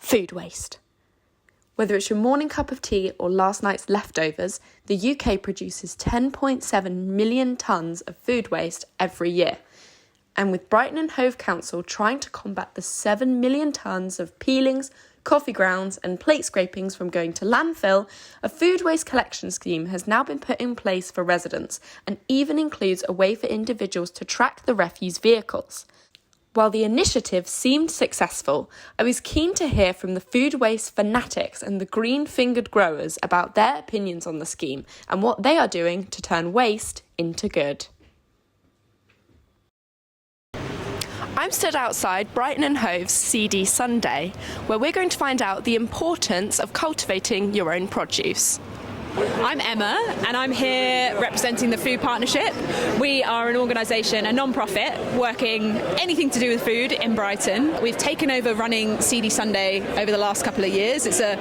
Food waste. Whether it's your morning cup of tea or last night's leftovers, the UK produces 10.7 million tonnes of food waste every year. And with Brighton and Hove Council trying to combat the 7 million tonnes of peelings, coffee grounds and plate scrapings from going to landfill, a food waste collection scheme has now been put in place for residents and even includes a way for individuals to track the refuse vehicles. While the initiative seemed successful, I was keen to hear from the food waste fanatics and the green-fingered growers about their opinions on the scheme and what they are doing to turn waste into good. I'm stood outside Brighton and Hove's Seedy Sunday, where we're going to find out the importance of cultivating your own produce. I'm Emma and I'm here representing the Food Partnership. We are an organisation, a non-profit, working anything to do with food in Brighton. We've taken over running Seedy Sunday over the last couple of years. It's a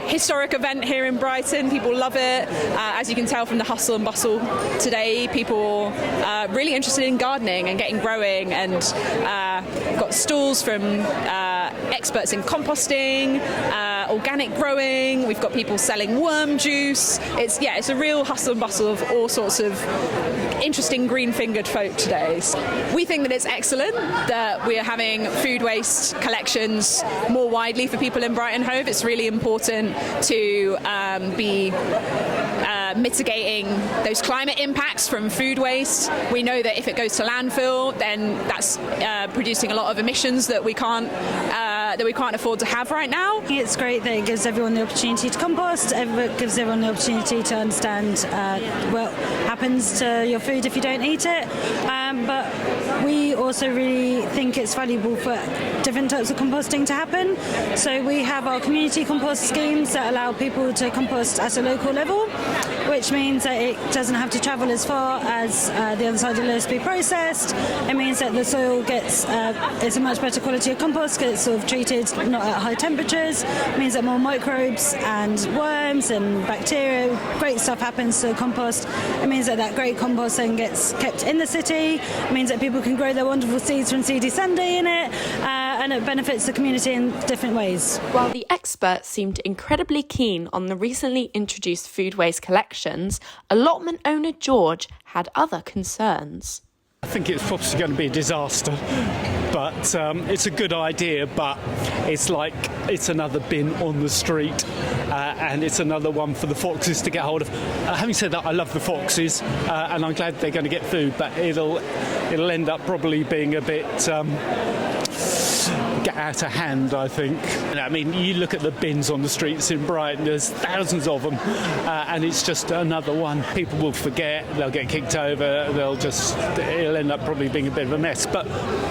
historic event here in Brighton. People love it. As you can tell from the hustle and bustle today, people are really interested in gardening and getting growing, and we've got stalls from experts in composting, organic growing. We've got people selling worm juice. It's a real hustle and bustle of all sorts of interesting green-fingered folk today. We think that it's excellent that we're having food waste collections more widely for people in Brighton and Hove. It's really important to be mitigating those climate impacts from food waste. We know that if it goes to landfill, then that's producing a lot of emissions that we can't afford to have right now. It's great that it gives everyone the opportunity to compost. It gives everyone the opportunity to understand what happens to your food if you don't eat it. But we also really think it's valuable for different types of composting to happen. So we have our community compost schemes that allow people to compost at a local level, which means that it doesn't have to travel as far as the other side of the list to be processed. It means that the soil gets it's a much better quality of compost because it's sort of treated not at high temperatures. It means that more microbes and worms and bacteria, great stuff happens to the compost. It means that that great compost then gets kept in the city. It means that people can grow their wonderful seeds from Seedy Sunday in it, and it benefits the community in different ways. While the experts seemed incredibly keen on the recently introduced food waste collections, allotment owner George had other concerns. I think it's probably going to be a disaster, but it's a good idea, but it's like it's another bin on the street, and it's another one for the foxes to get hold of. Having said that, I love the foxes, and I'm glad they're going to get food, but it'll end up probably being a bit get out of hand, I think. I mean, you look at the bins on the streets in Brighton, there's thousands of them, and it's just another one. People will forget, they'll get kicked over, it'll end up probably being a bit of a mess, but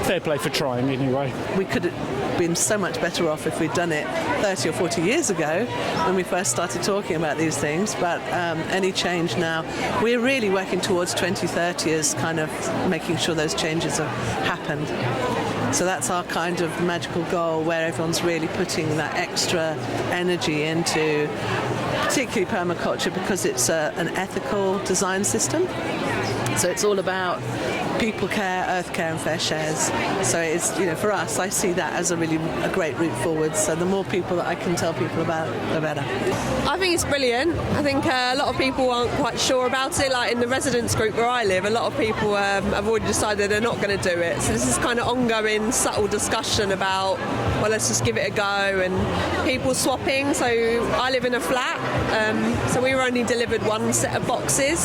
fair play for trying anyway. We could have been so much better off if we'd done it 30 or 40 years ago when we first started talking about these things, but any change now, we're really working towards 2030 as kind of making sure those changes have happened. So that's our kind of magical goal, where everyone's really putting that extra energy into particularly permaculture, because it's an ethical design system. So it's all about people care, earth care and fair shares. So it's, for us, I see that as a great route forward. So the more people that I can tell people about, the better. I think it's brilliant. I think a lot of people aren't quite sure about it. Like in the residents group where I live, a lot of people have already decided they're not going to do it. So this is kind of ongoing, subtle discussion about, well, let's just give it a go, and people swapping. So I live in a flat, so we were only delivered one set of boxes.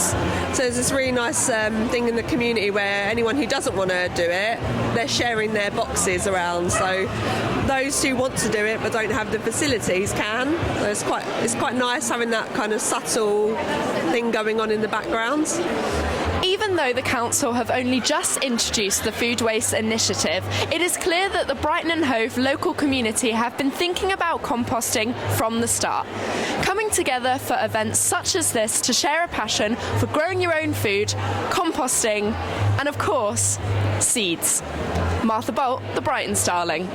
So there's this really nice thing in the community where anyone who doesn't want to do it, they're sharing their boxes around. So those who want to do it but don't have the facilities can. So it's quite nice having that kind of subtle thing going on in the background. Even though the council have only just introduced the food waste initiative, it is clear that the Brighton and Hove local community have been thinking about composting from the start, coming together for events such as this to share a passion for growing your own food, composting, and of course, seeds. Martha Bolt, the Brighton Starling.